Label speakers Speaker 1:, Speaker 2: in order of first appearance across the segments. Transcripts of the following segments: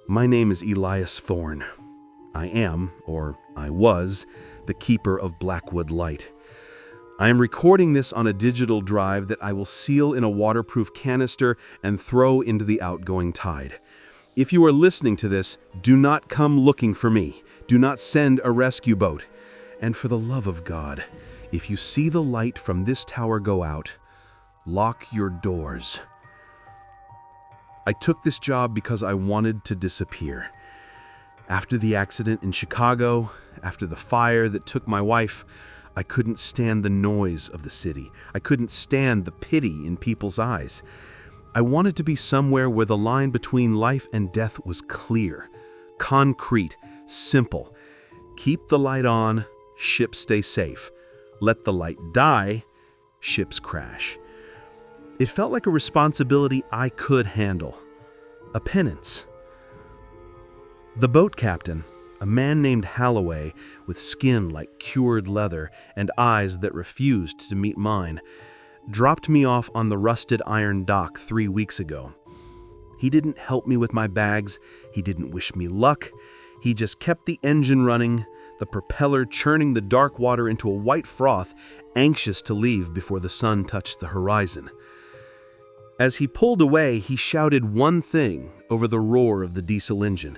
Speaker 1: My name is Elias Thorne. I am, or I was, the keeper of Blackwood Light. I am recording this on a digital drive that I will seal in a waterproof canister and throw into the outgoing tide. If you are listening to this, do not come looking for me. Do not send a rescue boat. And for the love of God, if you see the light from this tower go out, lock your doors. I took this job because I wanted to disappear. After the accident in Chicago, after the fire that took my wife, I couldn't stand the noise of the city. I couldn't stand the pity in people's eyes. I wanted to be somewhere where the line between life and death was clear, concrete, simple. Keep the light on, ships stay safe. Let the light die, ships crash. It felt like a responsibility I could handle, a penance. The boat captain, a man named Holloway with skin like cured leather and eyes that refused to meet mine, dropped me off on the rusted iron dock 3 weeks ago. He didn't help me with my bags, he didn't wish me luck, he just kept the engine running, the propeller churning the dark water into a white froth, anxious to leave before the sun touched the horizon. As he pulled away, he shouted one thing over the roar of the diesel engine.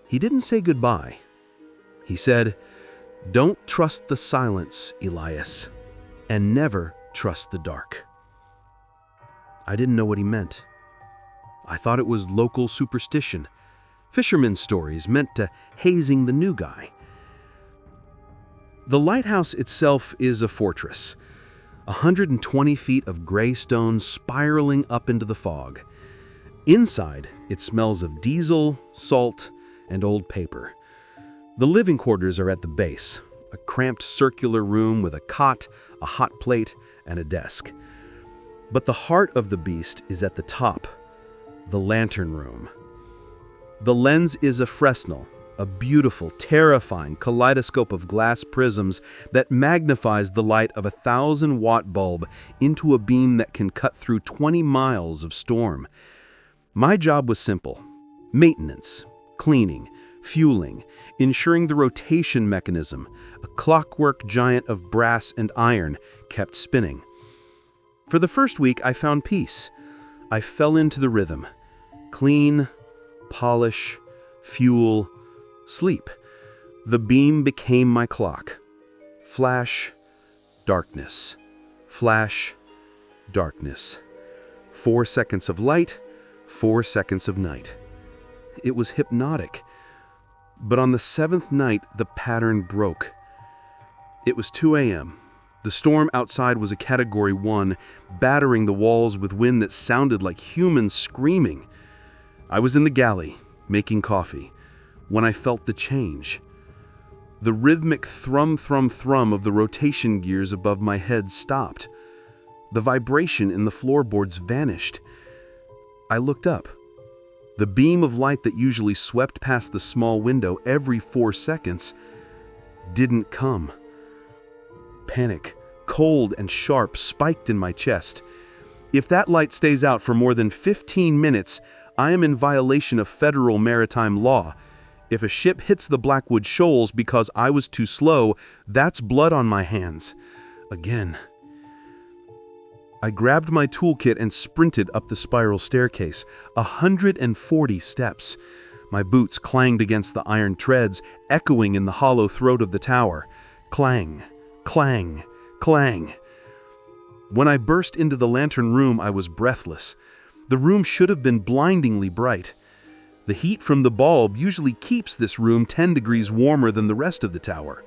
Speaker 1: He didn't say goodbye. He said, "Don't trust the silence, Elias, and never trust the dark." I didn't know what he meant. I thought it was local superstition, fishermen's stories meant to hazing the new guy. The lighthouse itself is a fortress, 120 feet of gray stone spiraling up into the fog. Inside, it smells of diesel, salt, and old paper. The living quarters are at the base, a cramped circular room with a cot, a hot plate, and a desk. But the heart of the beast is at the top, the lantern room. The lens is a Fresnel, a beautiful, terrifying kaleidoscope of glass prisms that magnifies the light of a 1,000-watt bulb into a beam that can cut through 20 miles of storm. My job was simple: maintenance, cleaning, fueling, ensuring the rotation mechanism, a clockwork giant of brass and iron, kept spinning. For the first week, I found peace. I fell into the rhythm. Clean, polish, fuel, sleep. The beam became my clock. Flash, darkness. Flash, darkness. 4 seconds of light, 4 seconds of night. It was hypnotic. But on the 7th night, the pattern broke. It was 2 a.m. The storm outside was a Category 1, battering the walls with wind that sounded like humans screaming. I was in the galley, making coffee, when I felt the change. The rhythmic thrum, thrum, thrum of the rotation gears above my head stopped. The vibration in the floorboards vanished. I looked up. The beam of light that usually swept past the small window every 4 seconds didn't come. Panic, cold and sharp, spiked in my chest. If that light stays out for more than 15 minutes, I am in violation of federal maritime law. If a ship hits the Blackwood Shoals because I was too slow, that's blood on my hands. Again. I grabbed my toolkit and sprinted up the spiral staircase, 140 steps. My boots clanged against the iron treads, echoing in the hollow throat of the tower. Clang, clang, clang. When I burst into the lantern room, I was breathless. The room should have been blindingly bright. The heat from the bulb usually keeps this room 10 degrees warmer than the rest of the tower.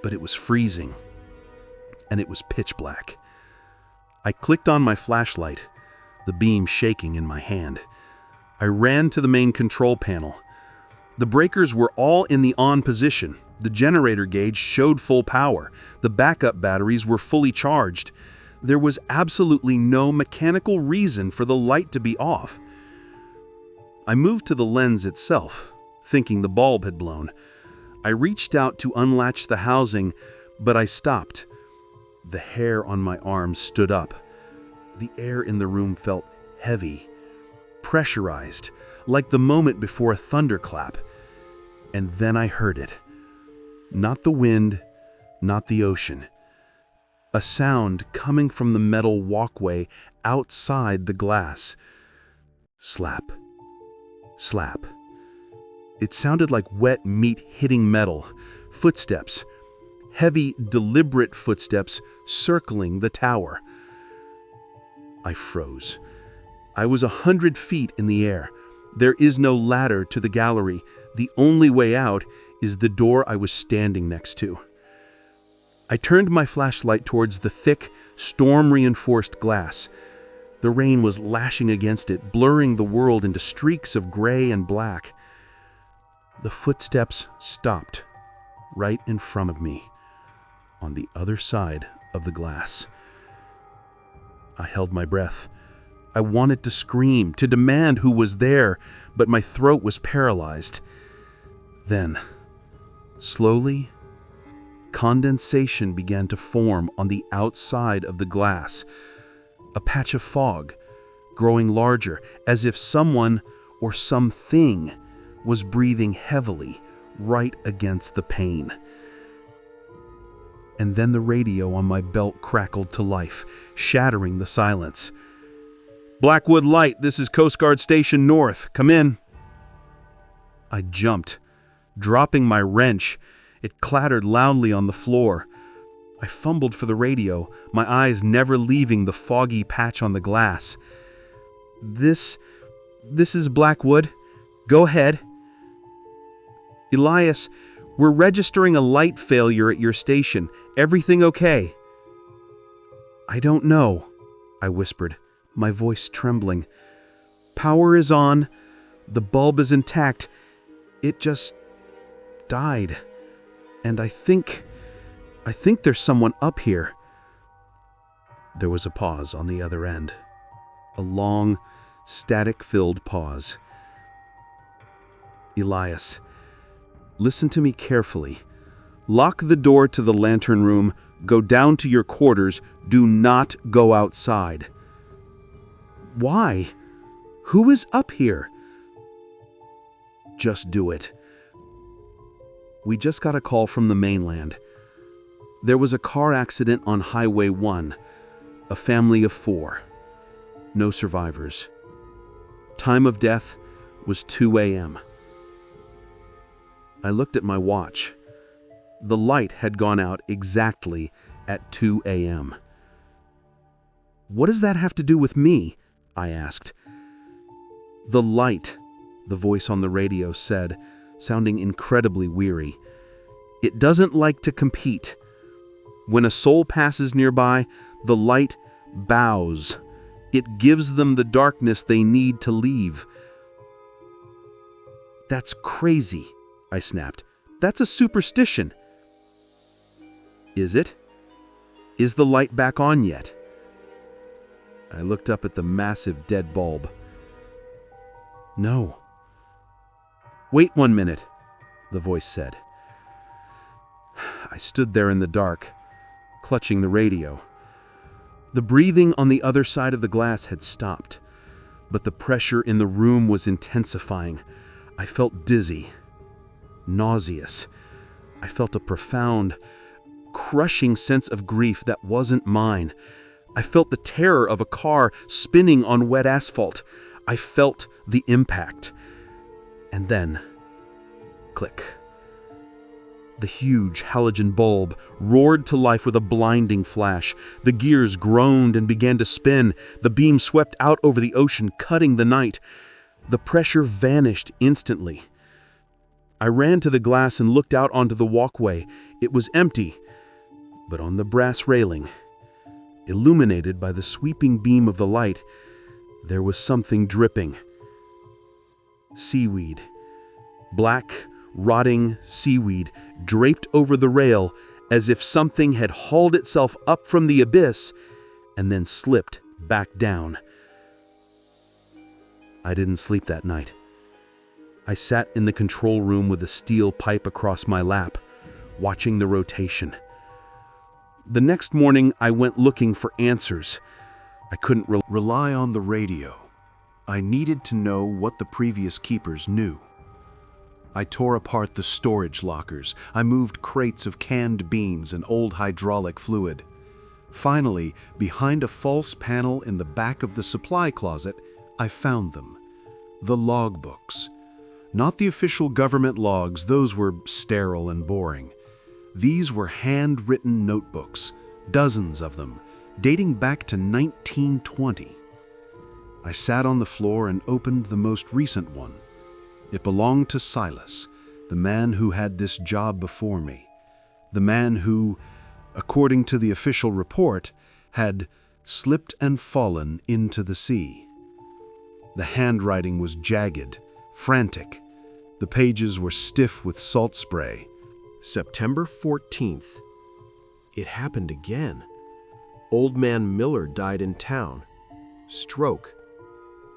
Speaker 1: But it was freezing, and it was pitch black. I clicked on my flashlight, the beam shaking in my hand. I ran to the main control panel. The breakers were all in the on position. The generator gauge showed full power. The backup batteries were fully charged. There was absolutely no mechanical reason for the light to be off. I moved to the lens itself, thinking the bulb had blown. I reached out to unlatch the housing, but I stopped. The hair on my arm stood up. The air in the room felt heavy, pressurized, like the moment before a thunderclap. And then I heard it. Not the wind, not the ocean. A sound coming from the metal walkway outside the glass. Slap. Slap. It sounded like wet meat hitting metal. Footsteps. Heavy, deliberate footsteps circling the tower. I froze. I was 100 feet in the air. There is no ladder to the gallery. The only way out is the door I was standing next to. I turned my flashlight towards the thick, storm-reinforced glass. The rain was lashing against it, blurring the world into streaks of gray and black. The footsteps stopped right in front of me, on the other side of the glass. I held my breath. I wanted to scream, to demand who was there, but my throat was paralyzed. Then, slowly, condensation began to form on the outside of the glass. A patch of fog, growing larger, as if someone or something was breathing heavily right against the pane. And then the radio on my belt crackled to life, shattering the silence. "Blackwood Light, this is Coast Guard Station North. Come in." I jumped, dropping my wrench. It clattered loudly on the floor. I fumbled for the radio, my eyes never leaving the foggy patch on the glass. This is Blackwood. Go ahead." "Elias, we're registering a light failure at your station. Everything okay?" "I don't know," I whispered, my voice trembling. "Power is on. The bulb is intact. It just died. And I think there's someone up here." There was a pause on the other end. A long, static-filled pause. "Elias, listen to me carefully. Lock the door to the lantern room. Go down to your quarters. Do not go outside." "Why? Who is up here?" "Just do it." We just got a call from the mainland. There was a car accident on Highway 1. A family of 4. No survivors. Time of death was 2 a.m. I looked at my watch. The light had gone out exactly at 2 a.m. "What does that have to do with me?" I asked. "The light," the voice on the radio said, sounding incredibly weary. "It doesn't like to compete. When a soul passes nearby, the light bows. It gives them the darkness they need to leave." "That's crazy," I snapped. "That's a superstition." "Is it? Is the light back on yet?" I looked up at the massive dead bulb. "No." "Wait 1 minute," the voice said. I stood there in the dark, clutching the radio. The breathing on the other side of the glass had stopped, but the pressure in the room was intensifying. I felt dizzy, nauseous. I felt a profound, crushing sense of grief that wasn't mine. I felt the terror of a car spinning on wet asphalt. I felt the impact. And then, click. The huge halogen bulb roared to life with a blinding flash. The gears groaned and began to spin. The beam swept out over the ocean, cutting the night. The pressure vanished instantly. I ran to the glass and looked out onto the walkway. It was empty, but on the brass railing, illuminated by the sweeping beam of the light, there was something dripping. Seaweed. Black, rotting seaweed draped over the rail as if something had hauled itself up from the abyss and then slipped back down. I didn't sleep that night. I sat in the control room with a steel pipe across my lap, watching the rotation. The next morning, I went looking for answers. I couldn't rely on the radio. I needed to know what the previous keepers knew. I tore apart the storage lockers. I moved crates of canned beans and old hydraulic fluid. Finally, behind a false panel in the back of the supply closet, I found them. The logbooks. Not the official government logs, those were sterile and boring. These were handwritten notebooks, dozens of them, dating back to 1920. I sat on the floor and opened the most recent one. It belonged to Silas, the man who had this job before me. The man who, according to the official report, had slipped and fallen into the sea. The handwriting was jagged, frantic. The pages were stiff with salt spray.
Speaker 2: September 14th. It happened again. Old man Miller died in town. Stroke.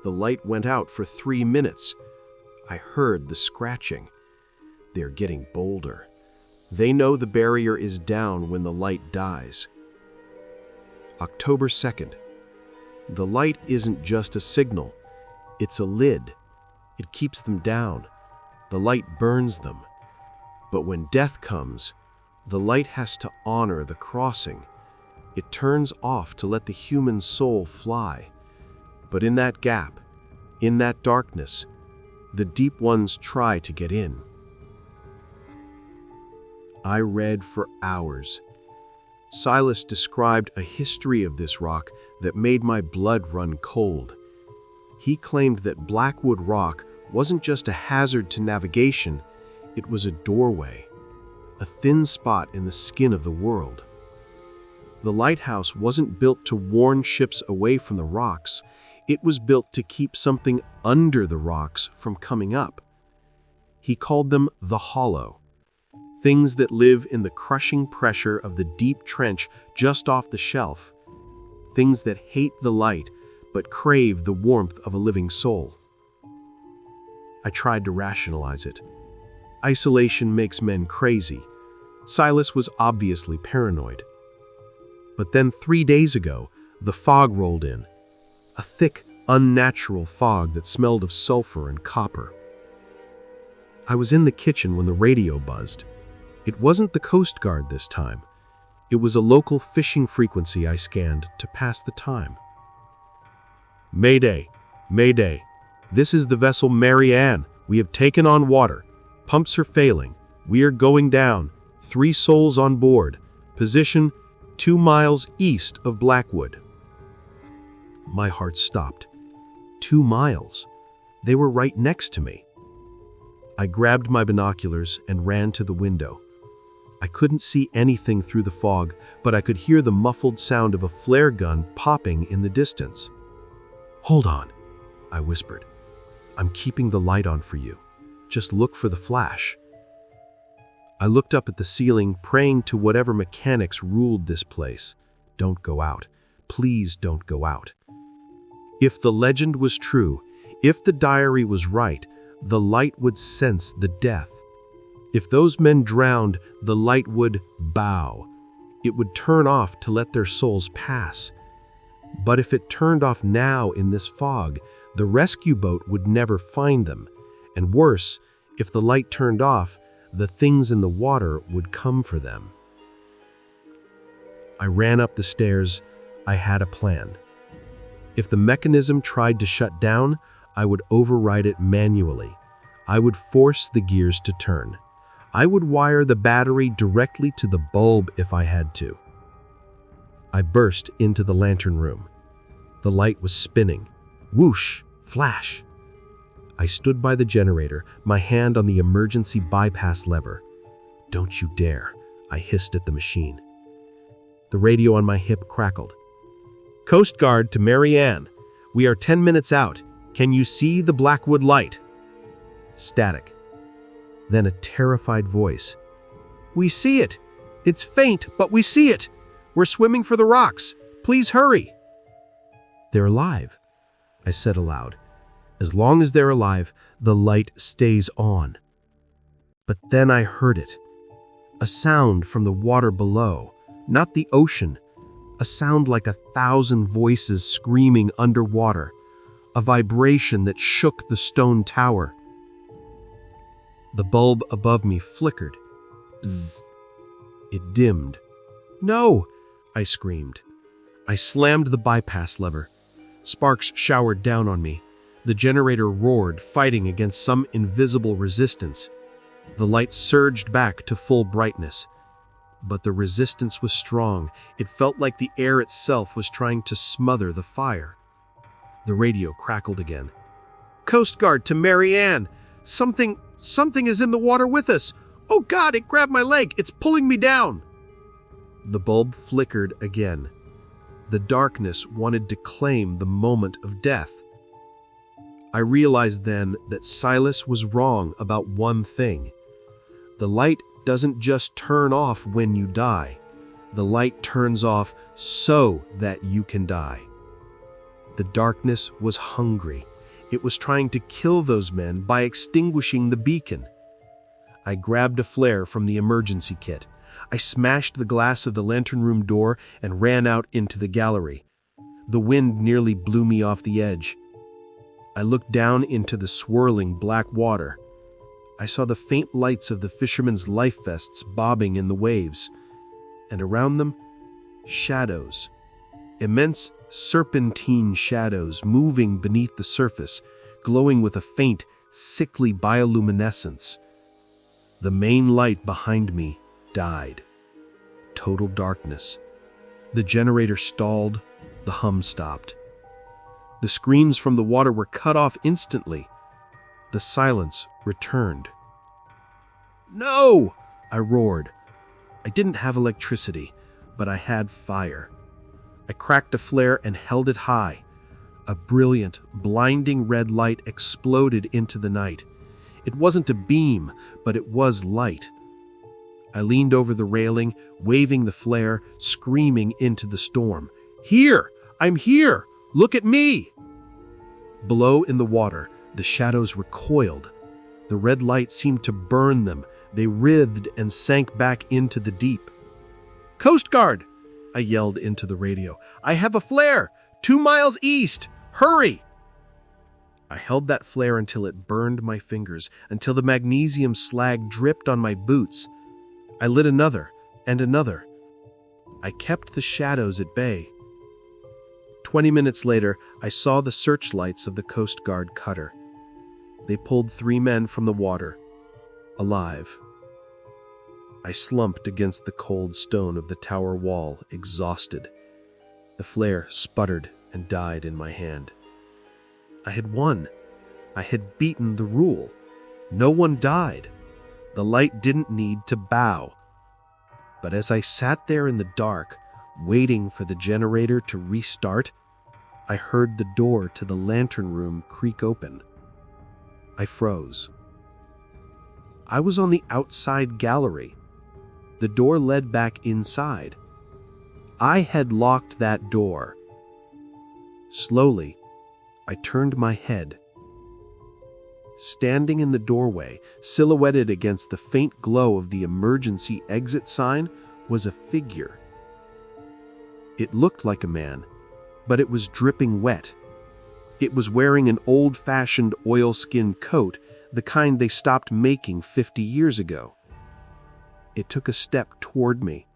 Speaker 2: The light went out for 3 minutes. I heard the scratching. They're getting bolder. They know the barrier is down when the light dies. October 2nd. The light isn't just a signal. It's a lid. It keeps them down. The light burns them. But when death comes, the light has to honor the crossing. It turns off to let the human soul fly. But in that gap, in that darkness, the deep ones try to get in. I read for hours. Silas described a history of this rock that made my blood run cold. He claimed that Blackwood Rock wasn't just a hazard to navigation, it was a doorway, a thin spot in the skin of the world. The lighthouse wasn't built to warn ships away from the rocks, it was built to keep something under the rocks from coming up. He called them the hollow, things that live in the crushing pressure of the deep trench just off the shelf, things that hate the light but crave the warmth of a living soul. I tried to rationalize it. Isolation makes men crazy. Silas was obviously paranoid. But then 3 days ago, the fog rolled in. A thick, unnatural fog that smelled of sulfur and copper. I was in the kitchen when the radio buzzed. It wasn't the Coast Guard this time. It was a local fishing frequency I scanned to pass the time. Mayday! Mayday! This is the vessel Mary Ann. We have taken on water. Pumps are failing. We are going down. 3 souls on board. Position 2 miles east of Blackwood. My heart stopped. 2 miles. They were right next to me. I grabbed my binoculars and ran to the window. I couldn't see anything through the fog, but I could hear the muffled sound of a flare gun popping in the distance. "Hold on," I whispered. "I'm keeping the light on for you. Just look for the flash." I looked up at the ceiling, praying to whatever mechanics ruled this place. Don't go out. Please don't go out. If the legend was true, if the diary was right, the light would sense the death. If those men drowned, the light would bow. It would turn off to let their souls pass. But if it turned off now in this fog, the rescue boat would never find them. And worse, if the light turned off, the things in the water would come for them. I ran up the stairs. I had a plan. If the mechanism tried to shut down, I would override it manually. I would force the gears to turn. I would wire the battery directly to the bulb if I had to. I burst into the lantern room. The light was spinning. Whoosh! Flash! I stood by the generator, my hand on the emergency bypass lever. "Don't you dare," I hissed at the machine. The radio on my hip crackled. "Coast Guard to Mary Ann. We are 10 minutes out. Can you see the Blackwood light?" Static. Then a terrified voice. "We see it. It's faint, but we see it. We're swimming for the rocks. Please hurry." "They're alive," I said aloud. "As long as they're alive, the light stays on." But then I heard it. A sound from the water below, not the ocean. A sound like 1,000 voices screaming underwater. a vibration that shook the stone tower. The bulb above me flickered. Bzzz. It dimmed. "No!" I screamed. I slammed the bypass lever. Sparks showered down on me. The generator roared, fighting against some invisible resistance. The light surged back to full brightness. But the resistance was strong. It felt like the air itself was trying to smother the fire. The radio crackled again. "Coast Guard to Marianne! Something is in the water with us! Oh God, it grabbed my leg! It's pulling me down!" The bulb flickered again. The darkness wanted to claim the moment of death. I realized then that Silas was wrong about one thing. The light doesn't just turn off when you die. The light turns off so that you can die. The darkness was hungry. It was trying to kill those men by extinguishing the beacon. I grabbed a flare from the emergency kit. I smashed the glass of the lantern room door and ran out into the gallery. The wind nearly blew me off the edge. I looked down into the swirling black water. I saw the faint lights of the fishermen's life vests bobbing in the waves, and around them, shadows. Immense serpentine shadows moving beneath the surface, glowing with a faint, sickly bioluminescence. The main light behind me died. Total darkness. The generator stalled, the hum stopped. The screams from the water were cut off instantly. The silence returned. "No!" I roared. I didn't have electricity, but I had fire. I cracked a flare and held it high. A brilliant, blinding red light exploded into the night. It wasn't a beam, but it was light. I leaned over the railing, waving the flare, screaming into the storm. "Here! I'm here! Look at me!" Below in the water, the shadows recoiled. The red light seemed to burn them. They writhed and sank back into the deep. "Coast Guard!" I yelled into the radio. "I have a flare! 2 miles east! Hurry!" I held that flare until it burned my fingers, until the magnesium slag dripped on my boots. I lit another and another. I kept the shadows at bay. 20 minutes later, I saw the searchlights of the Coast Guard cutter. They pulled 3 men from the water, alive. I slumped against the cold stone of the tower wall, exhausted. The flare sputtered and died in my hand. I had won. I had beaten the rule. No one died. The light didn't need to bow. But as I sat there in the dark, waiting for the generator to restart, I heard the door to the lantern room creak open. I froze. I was on the outside gallery. The door led back inside. I had locked that door. Slowly, I turned my head. Standing in the doorway, silhouetted against the faint glow of the emergency exit sign, was a figure. It looked like a man, but it was dripping wet. It was wearing an old-fashioned oilskin coat, the kind they stopped making 50 years ago. It took a step toward me.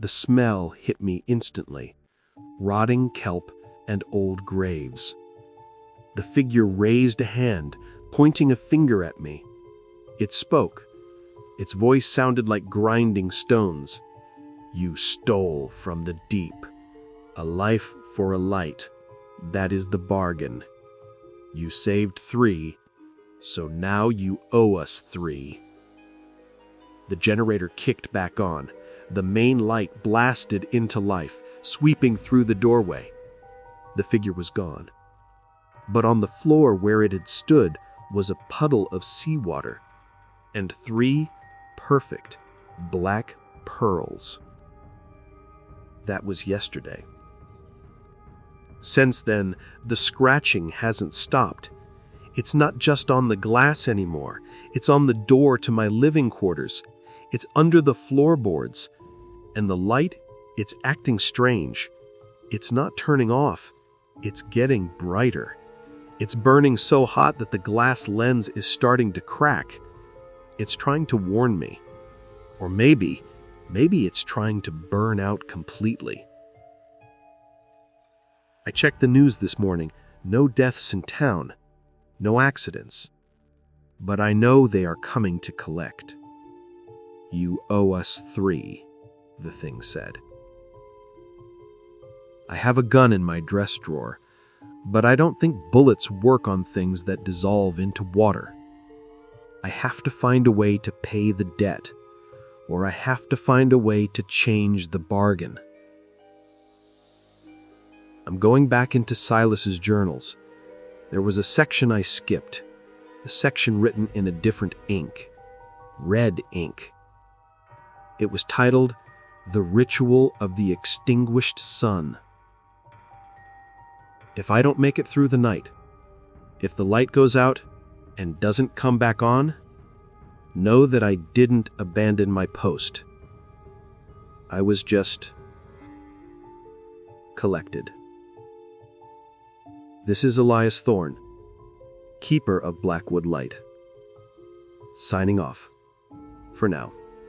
Speaker 2: The smell hit me instantly. Rotting kelp and old graves. The figure raised a hand, pointing a finger at me. It spoke. Its voice sounded like grinding stones. "You stole from the deep. A life for a light. That is the bargain. You saved 3, so now you owe us 3. The generator kicked back on. The main light blasted into life, sweeping through the doorway. The figure was gone. But on the floor where it had stood was a puddle of seawater and 3 perfect black pearls. That was yesterday. Since then, the scratching hasn't stopped. It's not just on the glass anymore. It's on the door to my living quarters. It's under the floorboards. And the light, it's acting strange. It's not turning off. It's getting brighter. It's burning so hot that the glass lens is starting to crack. It's trying to warn me. Or maybe it's trying to burn out completely. I checked the news this morning. No deaths in town. No accidents. But I know they are coming to collect. You owe us 3, the thing said. I have a gun in my dress drawer, but I don't think bullets work on things that dissolve into water. I have to find a way to pay the debt, or I have to find a way to change the bargain. I'm going back into Silas's journals. There was a section I skipped, a section written in a different ink, red ink. It was titled, "The Ritual of the Extinguished Sun." If I don't make it through the night, if the light goes out and doesn't come back on, know that I didn't abandon my post. I was just collected. This is Elias Thorne, Keeper of Blackwood Light, signing off for now.